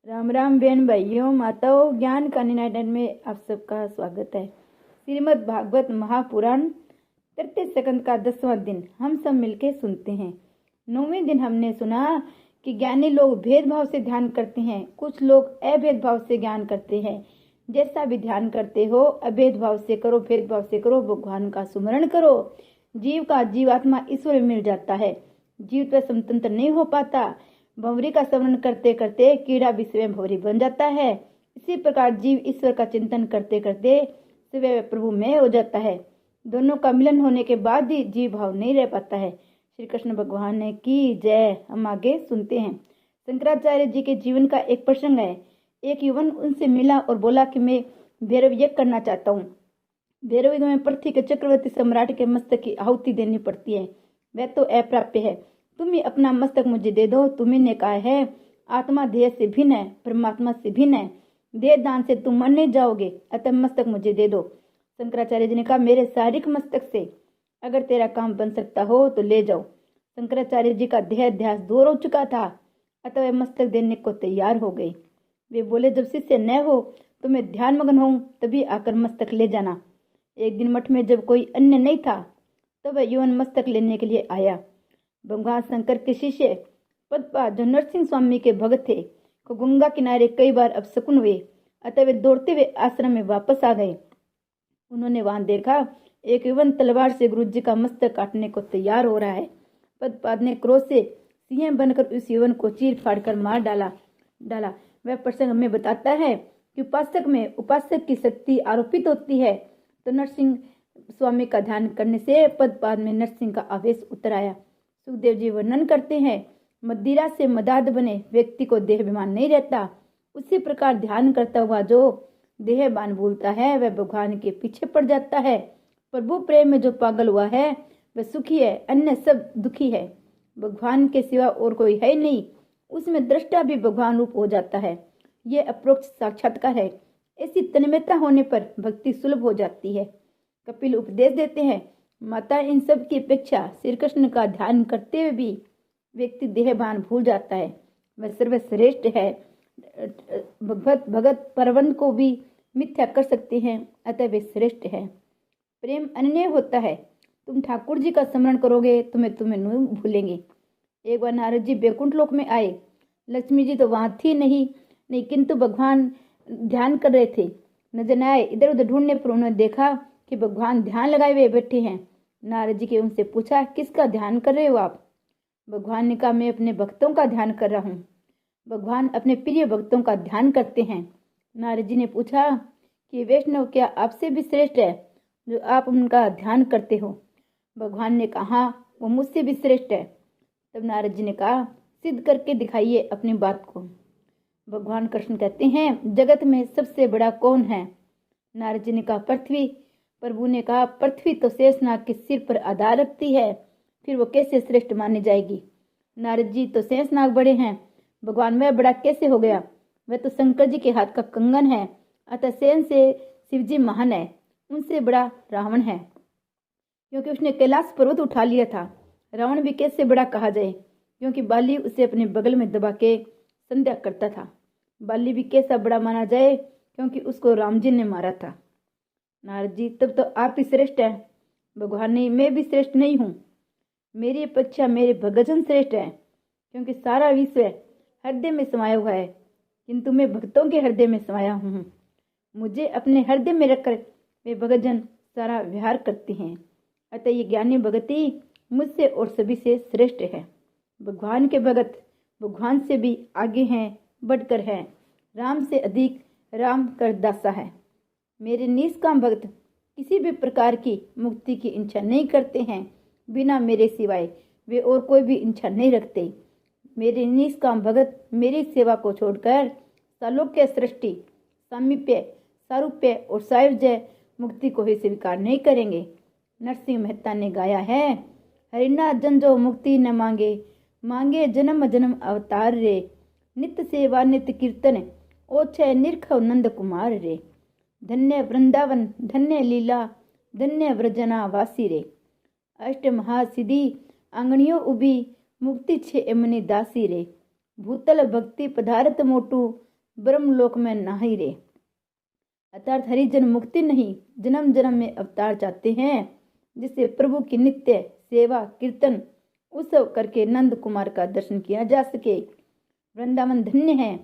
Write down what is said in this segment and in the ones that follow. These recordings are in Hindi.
राम राम बहन भाइयों माताओं, ज्ञान का निनादन में आप सबका स्वागत है। श्रीमद् भागवत महापुराण तृतीय स्कंद का 10वां दिन हम सब मिलके सुनते हैं। 9वें दिन हमने सुना कि ज्ञानी लोग भेदभाव से ध्यान करते हैं, कुछ लोग अभेद भाव से ज्ञान करते हैं। जैसा भी ध्यान करते हो, अभेद भाव से करो, भेदभाव से करो, भगवान का सुमरण करो, जीव का जीवात्मा ईश्वर में मिल जाता है। जीव तो स्वतंत्र नहीं हो पाता। भंवरी का स्मरण करते करते कीड़ा भी स्वयं भंवरी बन जाता है। इसी प्रकार जीव ईश्वर का चिंतन करते करते स्वयं प्रभु में हो जाता है। दोनों का मिलन होने के बाद ही जीव भाव नहीं रह पाता है। श्री कृष्ण भगवान ने की जय। हम आगे सुनते हैं। शंकराचार्य जी के जीवन का एक प्रसंग है। एक युवन उनसे मिला और बोला कि मैं भैरव यज्ञ करना चाहता हूँ। भैरव यज्ञ में पृथ्वी के चक्रवर्ती सम्राट के मस्तक की आहुति देनी पड़ती है। वह तो अप्राप्य है। तुम ही अपना मस्तक मुझे दे दो। तुम्ही ने कहा है आत्मा देह से भिन्न है, परमात्मा से भिन्न है। देह दान से तुम मर नहीं जाओगे, अतः मस्तक मुझे दे दो। शंकराचार्य जी ने कहा मेरे शारीरिक मस्तक से अगर तेरा काम बन सकता हो तो ले जाओ। शंकराचार्य जी का देह ध्यास दूर हो चुका था, अतः वे मस्तक देने को तैयार हो गए। वे बोले जब शिष्य न हो तो मैं ध्यान मग्न हूँ, तभी आकर मस्तक ले जाना। एक दिन मठ में जब कोई अन्य नहीं था तब वह युवन मस्तक लेने के लिए आया। भगवान शंकर के शिष्य पद्मपाद जो नरसिंह स्वामी के भगत थे को गंगा किनारे कई बार अपशकुन हुए, अतः वे दौड़ते हुए आश्रम में वापस आ गए। उन्होंने वहां देखा एक युवन तलवार से गुरु जी का मस्तक काटने को तैयार हो रहा है। पद्मपाद ने क्रोध से सिंह बनकर उस युवन को चीर फाड़ कर मार डाला। वह प्रसंग हमें बताता है कि उपासक में उपासक की शक्ति आरोपित होती है। तो नरसिंह स्वामी का ध्यान करने से पद्मपाद में नरसिंह का आवेश उतर आया। सुखदेव जी वर्णन करते हैं मदिरा से मदाद बने व्यक्ति को देहाभिमान नहीं रहता। उसी प्रकार ध्यान करता हुआ जो देहभान भूलता है वह भगवान के पीछे पड़ जाता है। प्रभु प्रेम में जो पागल हुआ है वह सुखी है, अन्य सब दुखी है। भगवान के सिवा और कोई है नहीं। उसमें दृष्टा भी भगवान रूप हो जाता है। यह अप्रोक्ष साक्षात्कार है। ऐसी तन्मयता होने पर भक्ति सुलभ हो जाती है। कपिल उपदेश देते हैं माता इन सब की अपेक्षा श्री कृष्ण का ध्यान करते हुए भी व्यक्ति देहभान भूल जाता है। वह सर्वश्रेष्ठ है। भगत परवन को भी मिथ्या कर सकते हैं, अतः वे श्रेष्ठ है। प्रेम अनन्य होता है। तुम ठाकुर जी का स्मरण करोगे तुम्हें नहीं भूलेंगे। एक बार नारद जी बैकुंठ लोक में आए। लक्ष्मी जी तो वहां थी नहीं किंतु भगवान ध्यान कर रहे थे। नजर न आए। इधर उधर ढूंढने पर उन्होंने देखा कि भगवान ध्यान लगाए हुए बैठे हैं। नारद जी के उनसे पूछा किसका ध्यान कर रहे हो आप? भगवान ने कहा मैं अपने भक्तों का ध्यान कर रहा हूँ। भगवान अपने प्रिय भक्तों का ध्यान करते हैं। नारद जी ने पूछा कि वैष्णव क्या आपसे भी श्रेष्ठ है जो आप उनका ध्यान करते हो? भगवान ने कहा वो मुझसे भी श्रेष्ठ है। तब नारद जी ने कहा सिद्ध करके दिखाइए अपनी बात को। भगवान कृष्ण कहते हैं जगत में सबसे बड़ा कौन है? नारद जी ने कहा पृथ्वी। प्रभु ने कहा पृथ्वी तो शेषनाग के सिर पर आधार रखती है, फिर वो कैसे श्रेष्ठ मानी जाएगी? नारद जी तो शेषनाग बड़े हैं, भगवान वह बड़ा कैसे हो गया? वह तो शंकर जी के हाथ का कंगन है। अतः सेन से शिव जी महान है, उनसे बड़ा रावण है, क्योंकि उसने कैलाश पर्वत उठा लिया था। रावण भी कैसे बड़ा कहा जाए, क्योंकि बाली उसे अपने बगल में दबा के संध्या करता था। बाली भी कैसा बड़ा माना जाए, क्योंकि उसको राम जी ने मारा था। नारद जी तब तो आप ही श्रेष्ठ है। भगवान नहीं, मैं भी श्रेष्ठ नहीं हूँ। मेरी अपेक्षा मेरे भक्तजन श्रेष्ठ है, क्योंकि सारा विश्व हृदय में समाया हुआ है, किंतु मैं भक्तों के हृदय में समाया हूँ। मुझे अपने हृदय में रखकर वे भक्तजन सारा व्यवहार करते हैं। अतः ये ज्ञानी भगति मुझसे और सभी से श्रेष्ठ है। भगवान के भगत भगवान से भी आगे हैं, बढ़कर हैं। राम से अधिक राम कर दासा है। मेरे निष्काम भक्त किसी भी प्रकार की मुक्ति की इच्छा नहीं करते हैं। बिना मेरे सिवाय वे और कोई भी इच्छा नहीं रखते। मेरे निष्काम भगत मेरी सेवा को छोड़कर सालोक्य सृष्टि, सामीप्य, सारूप्य और सायुज्य मुक्ति को ही स्वीकार नहीं करेंगे। नरसिंह मेहता ने गाया है हरिनाथ जन जो मुक्ति न मांगे, मांगे जन्म जन्म अवतार रे। नित्य सेवा नित्य कीर्तन ओछे निरखव नंद कुमार रे। धन्य वृंदावन धन्य लीला, धन्य व्रजना वासी रे। अष्ट महासिद्धि आंगणियों उभी, मुक्ति छे एमनी दासी रे। भूतल भक्ति पदार्थ मोटू, ब्रह्मलोक में नाही रे। अर्थात हरिजन मुक्ति नहीं, जन्म जन्म में अवतार चाहते हैं, जिससे प्रभु की नित्य सेवा कीर्तन उत्सव करके नंद कुमार का दर्शन किया जा सके। वृंदावन धन्य है,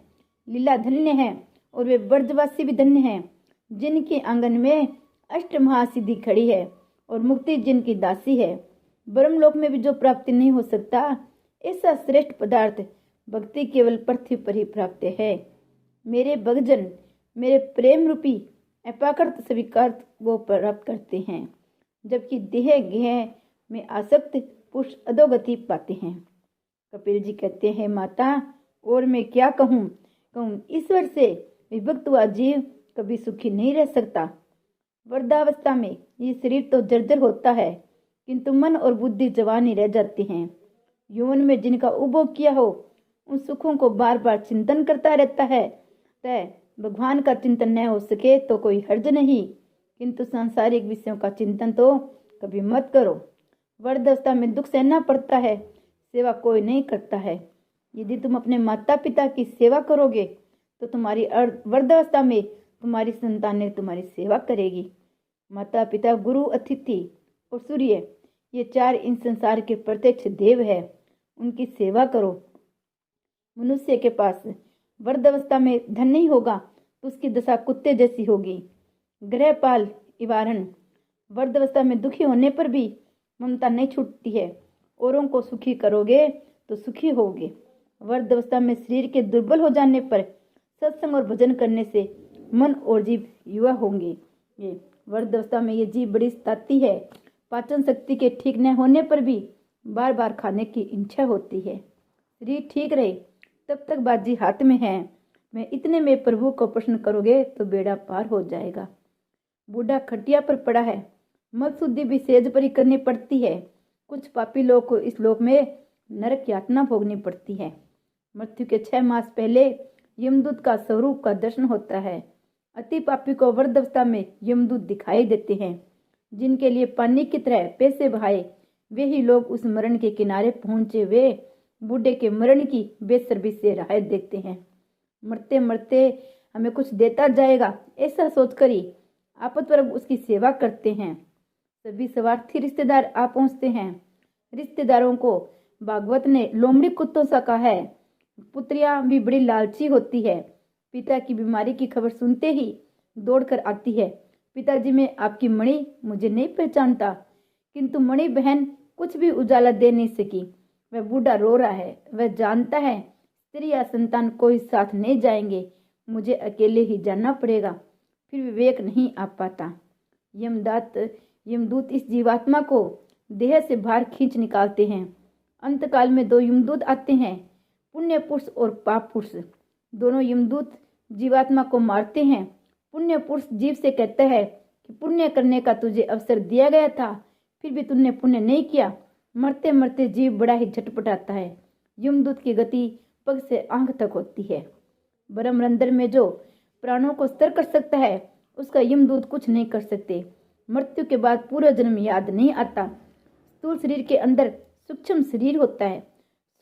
लीला धन्य है, और वे ब्रजवासी भी धन्य हैं, जिनके आंगन में अष्ट महासिद्धि खड़ी है और मुक्ति जिनकी दासी है। ब्रह्मलोक में भी जो प्राप्ति नहीं हो सकता, ऐसा श्रेष्ठ पदार्थ भक्ति केवल पृथ्वी पर ही प्राप्त है। मेरे भक्तजन मेरे प्रेम रूपी अपाकृत स्वीकार वो प्राप्त करते हैं, जबकि देह गेह में आसक्त पुरुष अधोगति पाते हैं। कपिल जी कहते हैं, माता और मैं क्या कहूँ, ईश्वर से विभक्त हुआ जीव कभी सुखी नहीं रह सकता। वृद्धावस्था में ये शरीर तो जर्जर होता है, किंतु मन और बुद्धि जवान ही रह जाती हैं। यौवन में जिनका उपभोग किया हो, उन सुखों को बार बार चिंतन करता रहता है। तय भगवान का चिंतन न हो सके तो कोई हर्ज नहीं, किंतु सांसारिक विषयों का चिंतन तो कभी मत करो। वृद्धावस्था में दुख सहना पड़ता है, सेवा कोई नहीं करता है। यदि तुम अपने माता पिता की सेवा करोगे तो तुम्हारी वृद्धावस्था में तुम्हारी संतानें तुम्हारी सेवा करेगी। माता पिता, गुरु, अतिथि और सूर्य, ये चार इन संसार के प्रत्यक्ष देव है, उनकी सेवा करो। मनुष्य के पास वृद्धावस्था में धन नहीं होगा तो उसकी दशा कुत्ते जैसी होगी। गृहपाल इवारण, वृद्धावस्था में दुखी होने पर भी ममता नहीं छूटती है। औरों को सुखी करोगे तो सुखी होगे। वृद्धावस्था में शरीर के दुर्बल हो जाने पर सत्संग और भजन करने से मन और जीव युवा होंगे। ये वृद्धावस्था में ये जीव बड़ी सताती है। पाचन शक्ति के ठीक न होने पर भी बार बार खाने की इच्छा होती है। शरीर ठीक रहे तब तक बाजी हाथ में है। मैं इतने में प्रभु को प्रश्न करोगे तो बेड़ा पार हो जाएगा। बूढ़ा खटिया पर पड़ा है, मत शुद्धि भी सेज पर ही करनी पड़ती है। कुछ पापी लोग को इस लोक में नरक यातना भोगनी पड़ती है। मृत्यु के 6 मास पहले यमदूत का स्वरूप का दर्शन होता है। अति पापी को वृद्धावस्था में यमदूत दिखाई देते हैं। जिनके लिए पानी की तरह पैसे बहाए, वे ही लोग उस मरण के किनारे पहुंचे वे बूढ़े के मरण की बेसब्री से राहत देखते हैं। मरते मरते हमें कुछ देता जाएगा, ऐसा सोचकर ही आपतवर्ग उसकी सेवा करते हैं। सभी स्वार्थी रिश्तेदार आ पहुंचते हैं। रिश्तेदारों को भागवत ने लोमड़ी कुत्तों सा कहा है। पुत्रियां भी बड़ी लालची होती है। पिता की बीमारी की खबर सुनते ही दौड़कर आती है, पिताजी मैं आपकी मणि मुझे नहीं पहचानता। किंतु मणि बहन कुछ भी उजाला दे नहीं सकी। वह बूढ़ा रो रहा है। वह जानता है स्त्री या संतान कोई साथ नहीं जाएंगे, मुझे अकेले ही जाना पड़ेगा। फिर विवेक नहीं आ पाता। यमदूत इस जीवात्मा को देह से बाहर खींच निकालते हैं। अंतकाल में 2 यमदूत आते हैं, पुण्य पुरुष और पाप पुरुष। दोनों यमदूत जीवात्मा को मारते हैं। पुण्य पुरुष जीव से कहता है कि पुण्य करने का तुझे अवसर दिया गया था, फिर भी तुमने पुण्य नहीं किया। मरते मरते जीव बड़ा ही झटपटाता है। यमदूत की गति पग से आंख तक होती है। ब्रह्मरंध्र में जो प्राणों को स्तर कर सकता है, उसका यमदूत कुछ नहीं कर सकते। मृत्यु के बाद पूरा जन्म याद नहीं आता। स्थूल शरीर के अंदर सूक्ष्म शरीर होता है।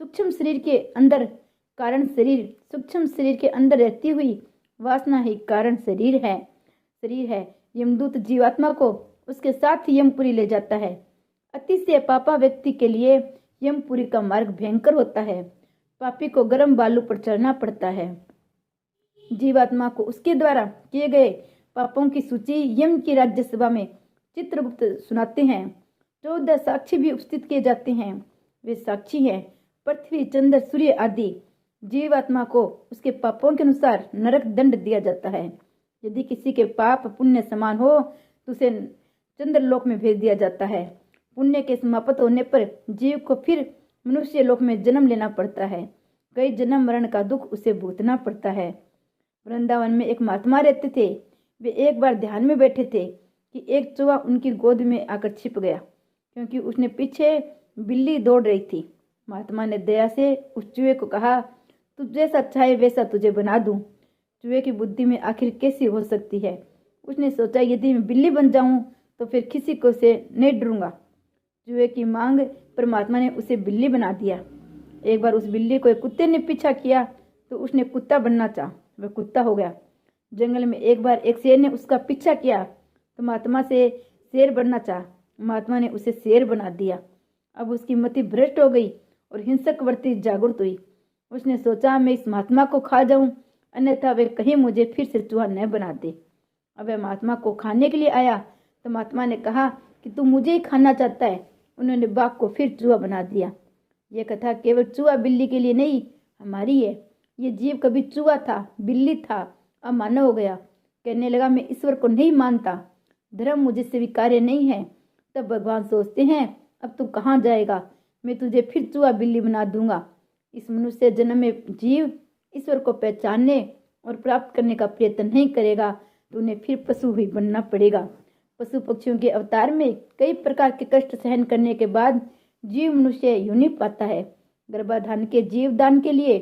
सूक्ष्म शरीर के अंदर कारण शरीर, सूक्ष्म शरीर के अंदर रहती हुई वासना ही कारण शरीर है। यमदूत जीवात्मा को उसके साथ यमपुरी ले जाता है। अतिशय पापा व्यक्ति के लिए यमपुरी का मार्ग भयंकर होता है। पापी को गर्म बालू पर चढ़ना पड़ता है। जीवात्मा को उसके द्वारा किए गए पापों की सूची यम की राज्यसभा में चित्रगुप्त सुनाते हैं। 14 साक्षी भी उपस्थित किए जाते हैं। वे साक्षी हैं पृथ्वी, चंद्र, सूर्य आदि। जीवात्मा को उसके पापों के अनुसार नरक दंड दिया जाता है। यदि किसी के पाप पुण्य समान हो तो उसे चंद्रलोक में भेज दिया जाता है। पुण्य के समाप्त होने पर जीव को फिर मनुष्य लोक में जन्म लेना पड़ता है। कई जन्म मरण का दुख उसे भुगतना पड़ता है। वृंदावन में एक महात्मा रहते थे। वे एक बार ध्यान में बैठे थे कि एक चूहा उनकी गोद में आकर छिप गया, क्योंकि उसने पीछे बिल्ली दौड़ रही थी। महात्मा ने दया से उस चूहे को कहा, तू जैसा चाहे वैसा तुझे बना दूं। चूहे की बुद्धि में आखिर कैसी हो सकती है। उसने सोचा, यदि मैं बिल्ली बन जाऊं तो फिर किसी को से नहीं डरूंगा। चूहे की मांग परमात्मा ने उसे बिल्ली बना दिया। एक बार उस बिल्ली को एक कुत्ते ने पीछा किया तो उसने कुत्ता बनना चाहा। वह कुत्ता हो गया। जंगल में एक बार एक शेर ने उसका पीछा किया तो महात्मा से शेर बनना चाहा। महात्मा ने उसे शेर बना दिया। अब उसकी मति भ्रष्ट हो गई और हिंसक वृत्ति जागृत हुई। उसने सोचा मैं इस महात्मा को खा जाऊं, अन्यथा वे कहीं मुझे फिर से चूहा न बना दे। अब वह महात्मा को खाने के लिए आया तो महात्मा ने कहा कि तू मुझे ही खाना चाहता है। उन्होंने बाघ को फिर चूहा बना दिया। यह कथा केवल चूहा बिल्ली के लिए नहीं, हमारी है। ये जीव कभी चूहा था, बिल्ली था, अब मानव हो गया। कहने लगा मैं ईश्वर को नहीं मानता, धर्म मुझे स्वीकार्य नहीं है। तब भगवान सोचते हैं अब तू कहाँ जाएगा, मैं तुझे फिर चूहा बिल्ली बना दूंगा। इस मनुष्य जन्म में जीव ईश्वर को पहचानने और प्राप्त करने का प्रयत्न नहीं करेगा तो उन्हें फिर पशु ही बनना पड़ेगा। पशु पक्षियों के अवतार में कई प्रकार के कष्ट सहन करने के बाद जीव मनुष्य योनि पाता है। गर्भाधान के जीवदान के लिए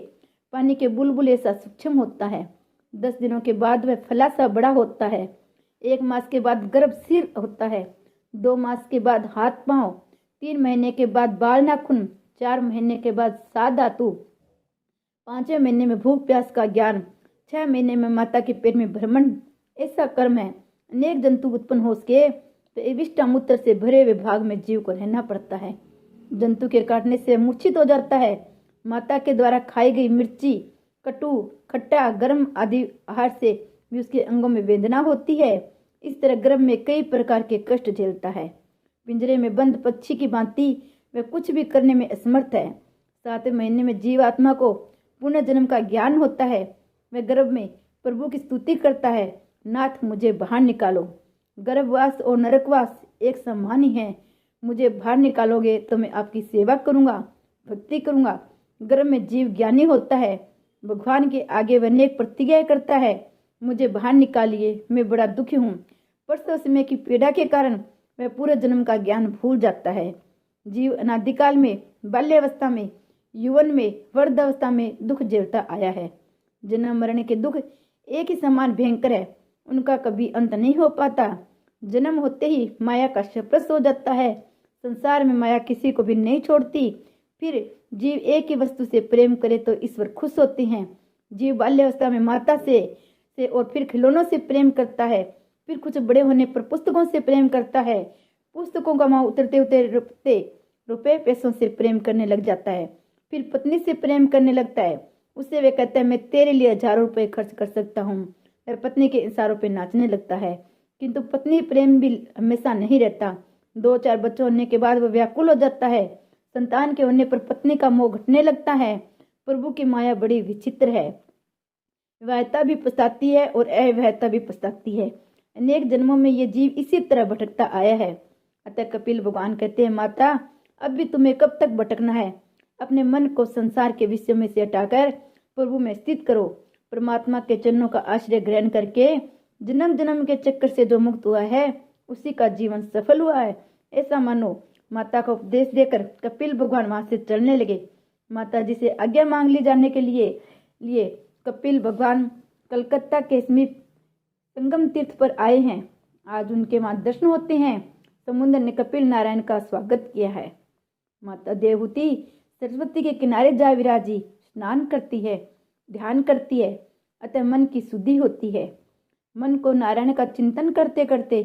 पानी के बुलबुल ऐसा सूक्ष्म होता है। 10 दिनों के बाद वह फला सा बड़ा होता है। 1 मास के बाद गर्भ सिर होता है। 2 मास के बाद हाथ पांव, 3 महीने के बाद बाल नाखून, 4 महीने के बाद सात धातु, 5वें महीने में भूख प्यास का ज्ञान, 6 महीने में माता के पेट में भ्रमण। ऐसा कर्म है। अनेक जंतु उत्पन्न हो सके तो एविष्टा मूत्र से भरे हुए भाग में जीव को रहना पड़ता है। जंतु के काटने से मूर्छित हो जाता है। माता के द्वारा खाई गई मिर्ची, कटु, खट्टा, गर्म आदि आहार से भी उसके अंगों में वेदना होती है। इस तरह गर्भ में कई प्रकार के कष्ट झेलता है। पिंजरे में बंद पक्षी की भांति वह कुछ भी करने में असमर्थ है। 7वें महीने में जीवात्मा को पुनर्जन्म का ज्ञान होता है। वह गर्भ में प्रभु की स्तुति करता है, नाथ मुझे बाहर निकालो। गर्भवास और नरकवास एक समान ही है। मुझे बाहर निकालोगे तो मैं आपकी सेवा करूंगा, भक्ति करूंगा। गर्भ में जीव ज्ञानी होता है। भगवान के आगे वह अनेक प्रतिज्ञाएं करता है, मुझे बाहर निकालिए, मैं बड़ा दुखी हूँ। प्रसव समय की पीड़ा के कारण वह पूरे जन्म का ज्ञान भूल जाता है। जीव अनादिकाल में, बाल्यावस्था में, यौवन में, वृद्धावस्था में दुख झेलता आया है। जन्म मरण के दुख एक ही समान भयंकर है, उनका कभी अंत नहीं हो पाता। जन्म होते ही माया का स्पर्श हो जाता है। संसार में माया किसी को भी नहीं छोड़ती। फिर जीव एक ही वस्तु से प्रेम करे तो ईश्वर खुश होते हैं। जीव बाल्यावस्था में माता से और फिर खिलौनों से प्रेम करता है। फिर कुछ बड़े होने पर पुस्तकों से प्रेम करता है। पुस्तकों का माँ उतरते उतरते रुपए पैसों से प्रेम करने लग जाता है। फिर पत्नी से प्रेम करने लगता है। उससे वे कहता है मैं तेरे लिए हजारों रुपए खर्च कर सकता हूँ। और पत्नी के इशारों पे नाचने लगता है। किंतु पत्नी प्रेम भी हमेशा नहीं रहता। 2-4 बच्चे होने के बाद वह व्याकुल हो जाता है। संतान के होने पर पत्नी का मोह घटने लगता है। प्रभु की माया बड़ी विचित्र है। विवाहिता भी पछताती है और अविवाहिता भी पछताती है। अनेक जन्मों में ये जीव इसी तरह भटकता आया है। अतः कपिल भगवान कहते हैं, माता अब भी तुम्हें कब तक भटकना है। अपने मन को संसार के विषयों में से हटाकर प्रभु में स्थित करो। परमात्मा के चरणों का आश्रय ग्रहण करके जन्म जन्म के चक्कर से जो मुक्त हुआ है उसी का जीवन सफल हुआ है, ऐसा मानो। माता का उपदेश देकर कपिल भगवान वहां से चलने लगे। माता जी से आज्ञा मांग ली जाने के लिए कपिल भगवान कलकत्ता के समीप संगम तीर्थ पर आए हैं। आज उनके वहां दर्शन होते हैं। समुद्र ने कपिल नारायण का स्वागत किया है। माता देवहूति सरस्वती के किनारे जा विराजी, स्नान करती है, ध्यान करती है, अतः मन की शुद्धि होती है। मन को नारायण का चिंतन करते करते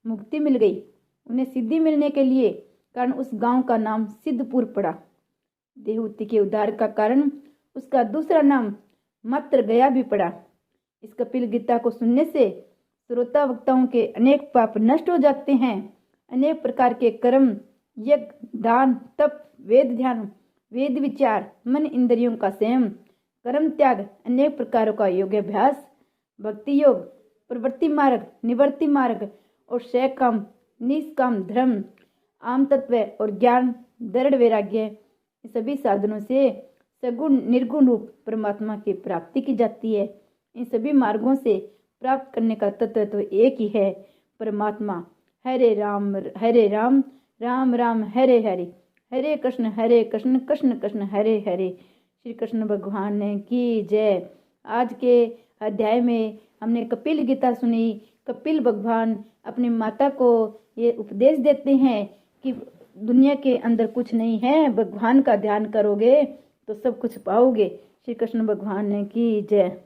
मुक्ति मिल गई। उन्हें सिद्धि मिलने के लिए कारण उस गांव का नाम सिद्धपुर पड़ा। देवहूति के उद्धार का कारण उसका दूसरा नाम मात्र गया भी पड़ा। इस कपिल गीता को सुनने से श्रोता वक्ताओं के अनेक पाप नष्ट हो जाते हैं। अनेक प्रकार के कर्म, यज्ञ, दान, तप, वेद ध्यान, वेद विचार, मन इंद्रियों का संयम, कर्म त्याग, अनेक प्रकारों का योगाभ्यास, भक्ति योग, प्रवृत्ति मार्ग, निवृत्ति मार्ग और सकाम निष्काम धर्म, आम तत्व और ज्ञान, दृढ़ वैराग्य, सभी साधनों से सगुण निर्गुण रूप परमात्मा की प्राप्ति की जाती है। इन सभी मार्गों से प्राप्त करने का तत्व तो एक ही है, परमात्मा। हरे राम राम राम हरे हरे, हरे कृष्ण कृष्ण कृष्ण हरे हरे। श्री कृष्ण भगवान की जय। आज के अध्याय में हमने कपिल गीता सुनी। कपिल भगवान अपनी माता को ये उपदेश देते हैं कि दुनिया के अंदर कुछ नहीं है, भगवान का ध्यान करोगे तो सब कुछ पाओगे। श्री कृष्ण भगवान की जय।